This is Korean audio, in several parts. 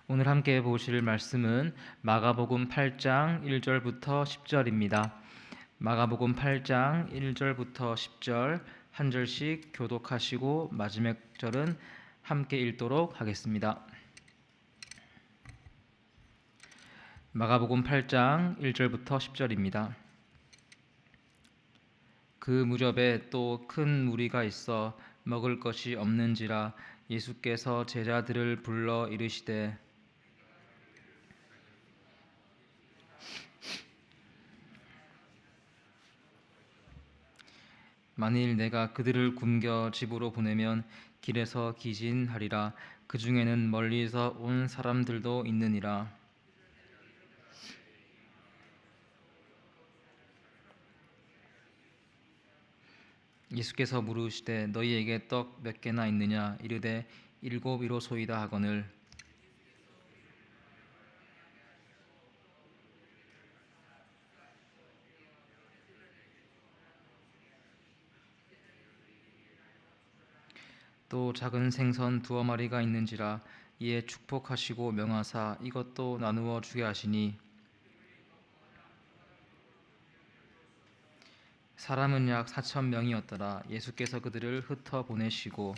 오늘 함께 보실 말씀은 마가복음 8장 1절부터 10절입니다. 마가복음 8장 1절부터 10절 한 절씩 교독하시고 마지막 절은 함께 읽도록 하겠습니다. 마가복음 8장 1절부터 10절입니다. 그 무렵에 또 큰 무리가 있어 먹을 것이 없는지라 예수께서 제자들을 불러 이르시되 만일 내가 그들을 굶겨 집으로 보내면 길에서 기진하리라. 그 중에는 멀리서 온 사람들도 있느니라. 예수께서 물으시되 너희에게 떡 몇 개나 있느냐 이르되 일곱이로소이다 하거늘 또 작은 생선 두어 마리가 있는지라 이에 축복하시고 명하사 이것도 나누어 주게 하시니 사람은 약 4천 명이었더라. 예수께서 그들을 흩어 보내시고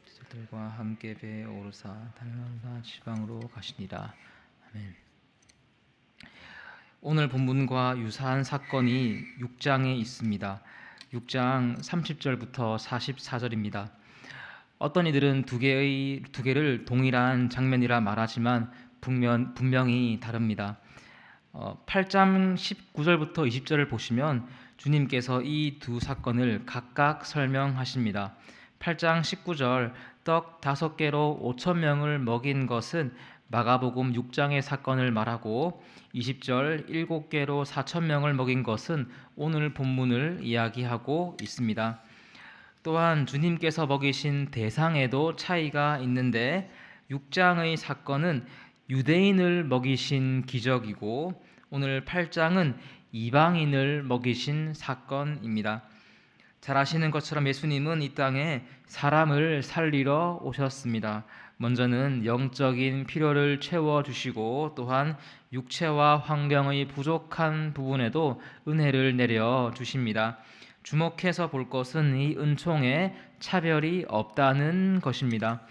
제자들과 함께 배에 오르사 달마누다 지방으로 가시니라. 아멘. 오늘 본문과 유사한 사건이 6장에 있습니다. 6장 30절부터 44절입니다. 어떤 이들은 두 개를 동일한 장면이라 말하지만 분명히 다릅니다. 8장 19절부터 20절을 보시면 주님께서 이 두 사건을 각각 설명하십니다. 8장 19절 떡 5개로 5천 명을 먹인 것은 마가복음 6장의 사건을 말하고 20절 7개로 4천 명을 먹인 것은 오늘 본문을 이야기하고 있습니다. 또한 주님께서 먹이신 대상에도 차이가 있는데 6장의 사건은 유대인을 먹이신 기적이고 오늘 8장은 이방인을 먹이신 사건입니다. 잘 아시는 것처럼 예수님은 이 땅에 사람을 살리러 오셨습니다. 먼저는 영적인 필요를 채워주시고 또한 육체와 환경의 부족한 부분에도 은혜를 내려주십니다. 주목해서 볼 것은 이 은총에 차별이 없다는 것입니다.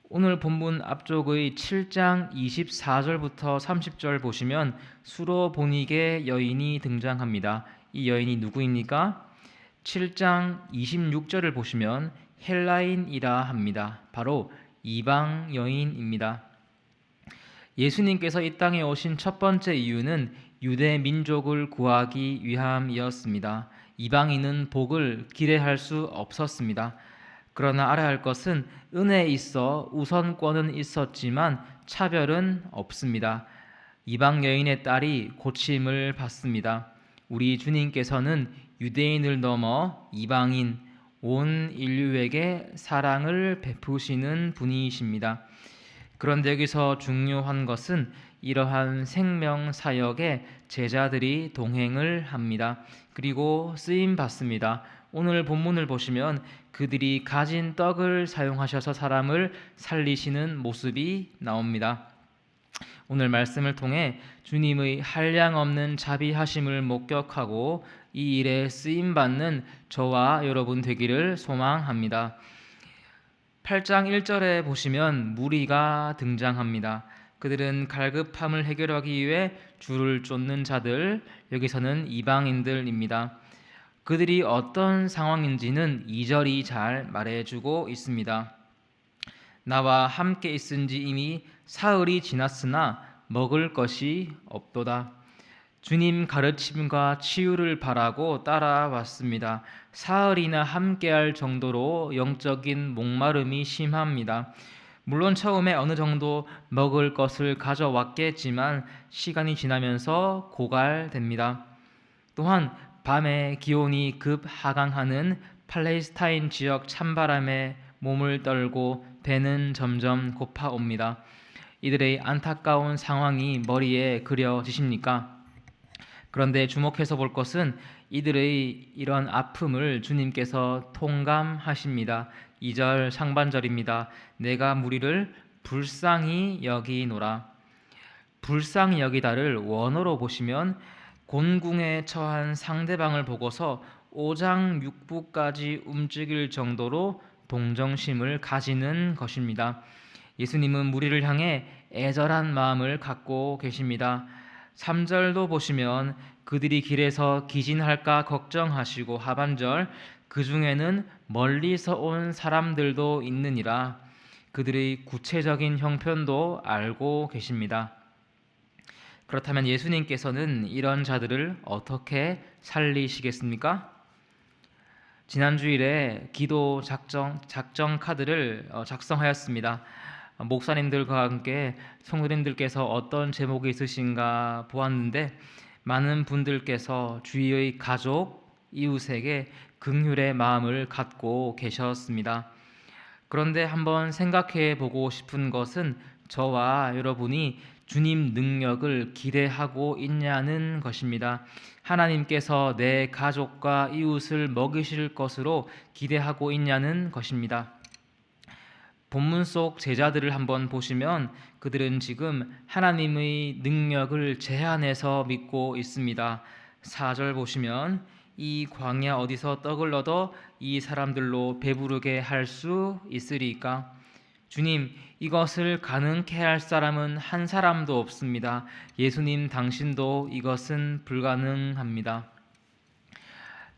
오늘 본문 앞쪽의 7장 24절부터 30절 보시면 수로보니게 여인이 등장합니다. 이 여인이 누구입니까? 7장 26절을 보시면 헬라인이라 합니다. 바로 이방 여인입니다. 예수님께서 이 땅에 오신 첫 번째 이유는 유대 민족을 구하기 위함이었습니다. 이방인은 복을 기대할 수 없었습니다. 그러나 알아야 할 것은 은혜에 있어 우선권은 있었지만 차별은 없습니다. 이방 여인의 딸이 고침을 받습니다. 우리 주님께서는 유대인을 넘어 이방인 온 인류에게 사랑을 베푸시는 분이십니다. 그런데 여기서 중요한 것은 이러한 생명 사역에 제자들이 동행을 합니다. 그리고 쓰임 받습니다. 오늘 본문을 보시면 그들이 가진 떡을 사용하셔서 사람을 살리시는 모습이 나옵니다. 오늘 말씀을 통해 주님의 한량없는 자비하심을 목격하고 이 일에 쓰임 받는 저와 여러분 되기를 소망합니다. 8장 1절에 보시면 무리가 등장합니다. 그들은 갈급함을 해결하기 위해 줄을 쫓는 자들, 여기서는 이방인들입니다. 그들이 어떤 상황인지는 2절이 잘 말해주고 있습니다. 나와 함께 있은지 이미 사흘이 지났으나 먹을 것이 없도다. 주님 가르침과 치유를 바라고 따라왔습니다. 사흘이나 함께할 정도로 영적인 목마름이 심합니다. 물론 처음에 어느 정도 먹을 것을 가져왔겠지만 시간이 지나면서 고갈됩니다. 또한 밤에 기온이 급 하강하는 팔레스타인 지역 찬바람에 몸을 떨고 배는 점점 고파옵니다. 이들의 안타까운 상황이 머리에 그려지십니까? 그런데 주목해서 볼 것은 이들의 이런 아픔을 주님께서 통감하십니다. 2절 상반절입니다. 내가 무리를 불쌍히 여기노라. 불쌍히 여기다를 원어로 보시면 곤궁에 처한 상대방을 보고서 오장육부까지 움직일 정도로 동정심을 가지는 것입니다. 예수님은 무리를 향해 애절한 마음을 갖고 계십니다. 3절도 보시면 그들이 길에서 기진할까 걱정하시고, 하반절 그 중에는 멀리서 온 사람들도 있느니라. 그들의 구체적인 형편도 알고 계십니다. 그렇다면 예수님께서는 이런 자들을 어떻게 살리시겠습니까? 지난 주일에 기도 작정 카드를 작성하였습니다. 목사님들과 함께 성도님들께서 어떤 제목이 있으신가 보았는데, 많은 분들께서 주위의 가족, 이웃에게 긍휼의 마음을 갖고 계셨습니다. 그런데 한번 생각해 보고 싶은 것은 저와 여러분이 주님 능력을 기대하고 있냐는 것입니다. 하나님께서 내 가족과 이웃을 먹이실 것으로 기대하고 있냐는 것입니다. 본문 속 제자들을 한번 보시면 그들은 지금 하나님의 능력을 제한해서 믿고 있습니다. 4절 보시면 이 광야 어디서 떡을 얻어 이 사람들로 배부르게 할 수 있으리까? 주님, 이것을 가능케 할 사람은 한 사람도 없습니다. 예수님 당신도 이것은 불가능합니다.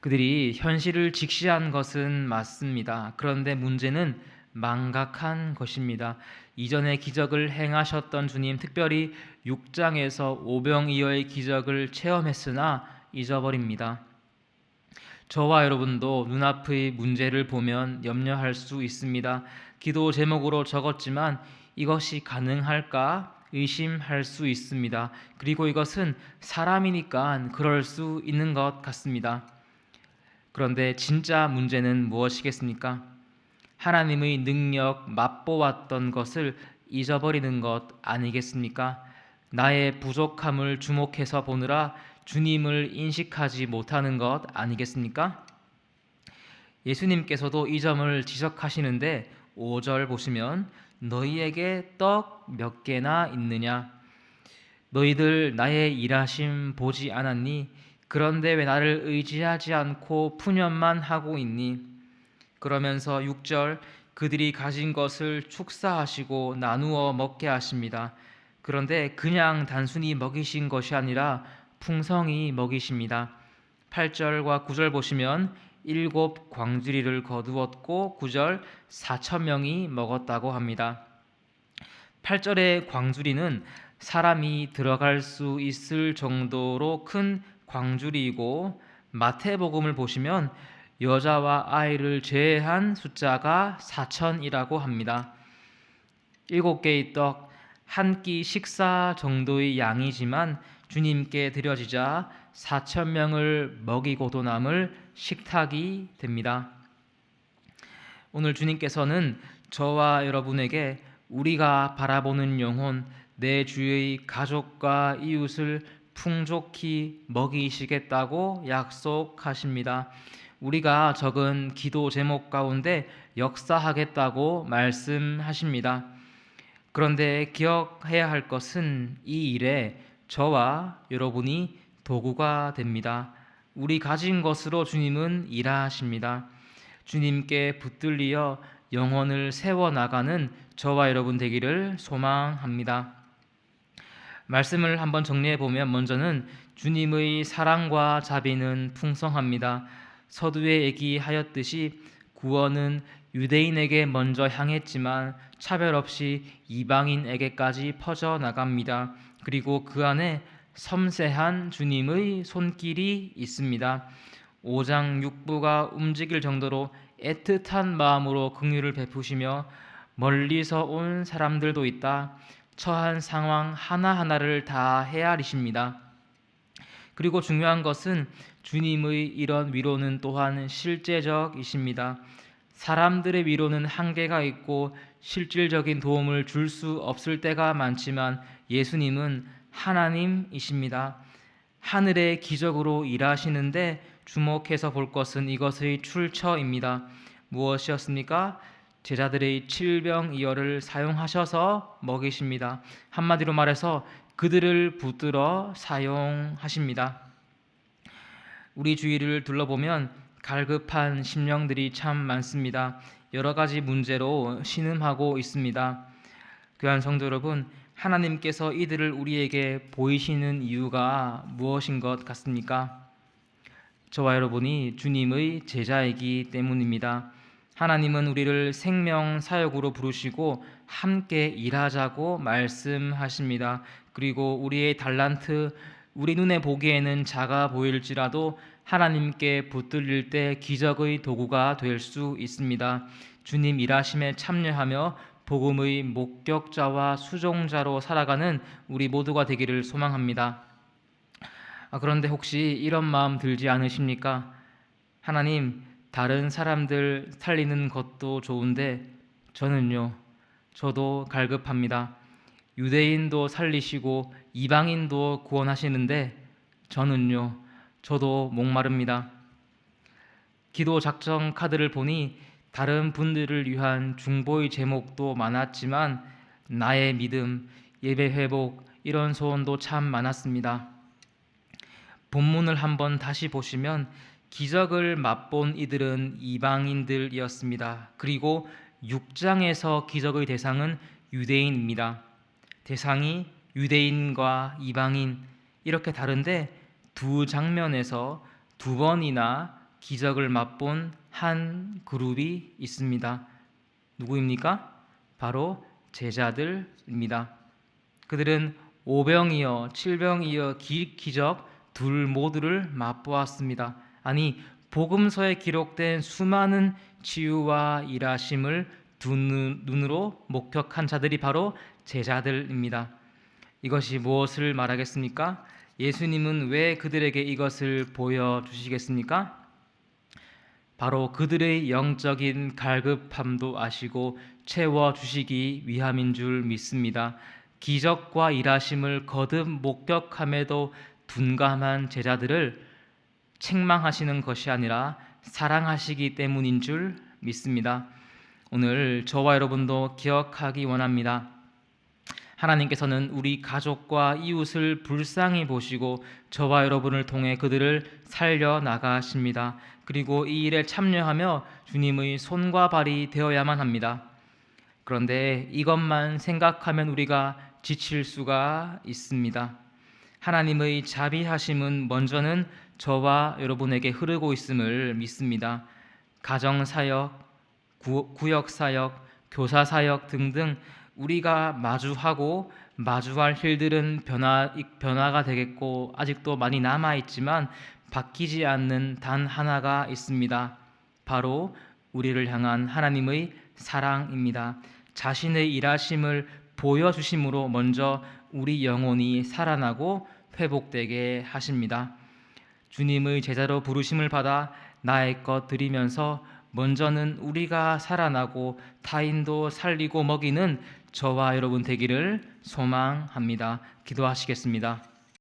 그들이 현실을 직시한 것은 맞습니다. 그런데 문제는 망각한 것입니다. 이전에 기적을 행하셨던 주님, 특별히 6장에서 오병이어의 기적을 체험했으나 잊어버립니다. 저와 여러분도 눈앞의 문제를 보면 염려할 수 있습니다. 기도 제목으로 적었지만 이것이 가능할까 의심할 수 있습니다. 그리고 이것은 사람이니까 그럴 수 있는 것 같습니다. 그런데 진짜 문제는 무엇이겠습니까? 하나님의 능력 맛보았던 것을 잊어버리는 것 아니겠습니까? 나의 부족함을 주목해서 보느라 주님을 인식하지 못하는 것 아니겠습니까? 예수님께서도 이 점을 지적하시는데 5절 보시면 너희에게 떡 몇 개나 있느냐? 너희들 나의 일하심 보지 않았니? 그런데 왜 나를 의지하지 않고 푸념만 하고 있니? 그러면서 6절 그들이 가진 것을 축사하시고 나누어 먹게 하십니다. 그런데 그냥 단순히 먹이신 것이 아니라 풍성히 먹이십니다. 8절과 9절 보시면 7 광주리를 거두었고 9절 4,000명이 먹었다고 합니다. 8절의 광주리는 사람이 들어갈 수 있을 정도로 큰 광주리이고, 마태복음을 보시면 여자와 아이를 제외한 숫자가 4,000이라고 합니다. 7개의 떡, 한 끼 식사 정도의 양이지만 주님께 드려지자 4,000명을 먹이고도 남을 식탁이 됩니다. 오늘 주님께서는 저와 여러분에게 우리가 바라보는 영혼, 내 주위의 가족과 이웃을 풍족히 먹이시겠다고 약속하십니다. 우리가 적은 기도 제목 가운데 역사하겠다고 말씀하십니다. 그런데 기억해야 할 것은 이 일에 저와 여러분이 도구가 됩니다. 우리 가진 것으로 주님은 일하십니다. 주님께 붙들리어 영혼을 세워나가는 저와 여러분 되기를 소망합니다. 말씀을 한번 정리해 보면 먼저는 주님의 사랑과 자비는 풍성합니다. 서두에 얘기하였듯이 구원은 유대인에게 먼저 향했지만 차별 없이 이방인에게까지 퍼져나갑니다. 그리고 그 안에 섬세한 주님의 손길이 있습니다. 오장육부가 움직일 정도로 애틋한 마음으로 긍휼을 베푸시며 멀리서 온 사람들도 있다. 처한 상황 하나하나를 다 헤아리십니다. 그리고 중요한 것은 주님의 이런 위로는 또한 실제적이십니다. 사람들의 위로는 한계가 있고 실질적인 도움을 줄 수 없을 때가 많지만 예수님은 하나님이십니다. 하늘의 기적으로 일하시는데 주목해서 볼 것은 이것의 출처입니다. 무엇이었습니까? 제자들의 칠병이어를 사용하셔서 먹이십니다. 한마디로 말해서 그들을 붙들어 사용하십니다. 우리 주위를 둘러보면 갈급한 심령들이 참 많습니다. 여러 가지 문제로 신음하고 있습니다. 귀한 성도 여러분, 하나님께서 이들을 우리에게 보이시는 이유가 무엇인 것 같습니까? 저와 여러분이 주님의 제자이기 때문입니다. 하나님은 우리를 생명 사역으로 부르시고 함께 일하자고 말씀하십니다. 그리고 우리의 달란트, 우리 눈에 보기에는 작아 보일지라도 하나님께 붙들릴 때 기적의 도구가 될 수 있습니다. 주님 일하심에 참여하며 복음의 목격자와 수종자로 살아가는 우리 모두가 되기를 소망합니다. 그런데 혹시 이런 마음 들지 않으십니까? 하나님, 다른 사람들 살리는 것도 좋은데 저는요, 저도 갈급합니다. 유대인도 살리시고 이방인도 구원하시는데 저는요, 저도 목마릅니다. 기도 작정 카드를 보니 다른 분들을 위한 중보의 제목도 많았지만 나의 믿음, 예배 회복 이런 소원도 참 많았습니다. 본문을 한번 다시 보시면 기적을 맛본 이들은 이방인들이었습니다. 그리고 6장에서 기적의 대상은 유대인입니다. 대상이 유대인과 이방인 이렇게 다른데 두 장면에서 두 번이나 기적을 맛본 한 그룹이 있습니다. 누구입니까? 바로 제자들입니다. 그들은 오병이어, 칠병이어 기적 둘 모두를 맛보았습니다. 아니, 복음서에 기록된 수많은 치유와 일하심을 두 눈으로 목격한 자들이 바로 제자들입니다. 이것이 무엇을 말하겠습니까? 예수님은 왜 그들에게 이것을 보여주시겠습니까? 바로 그들의 영적인 갈급함도 아시고 채워주시기 위함인 줄 믿습니다. 기적과 일하심을 거듭 목격함에도 둔감한 제자들을 책망하시는 것이 아니라 사랑하시기 때문인 줄 믿습니다. 오늘 저와 여러분도 기억하기 원합니다. 하나님께서는 우리 가족과 이웃을 불쌍히 보시고 저와 여러분을 통해 그들을 살려나가십니다. 그리고 이 일에 참여하며 주님의 손과 발이 되어야만 합니다. 그런데 이것만 생각하면 우리가 지칠 수가 있습니다. 하나님의 자비하심은 먼저는 저와 여러분에게 흐르고 있음을 믿습니다. 가정사역, 구역사역, 교사사역 등등 우리가 마주하고 마주할 일들은 변화가 되겠고 아직도 많이 남아있지만 바뀌지 않는 단 하나가 있습니다. 바로 우리를 향한 하나님의 사랑입니다. 자신의 일하심을 보여주심으로 먼저 우리 영혼이 살아나고 회복되게 하십니다. 주님의 제자로 부르심을 받아 나의 것 드리면서 먼저는 우리가 살아나고 타인도 살리고 먹이는 저와 여러분 되기를 소망합니다. 기도하시겠습니다.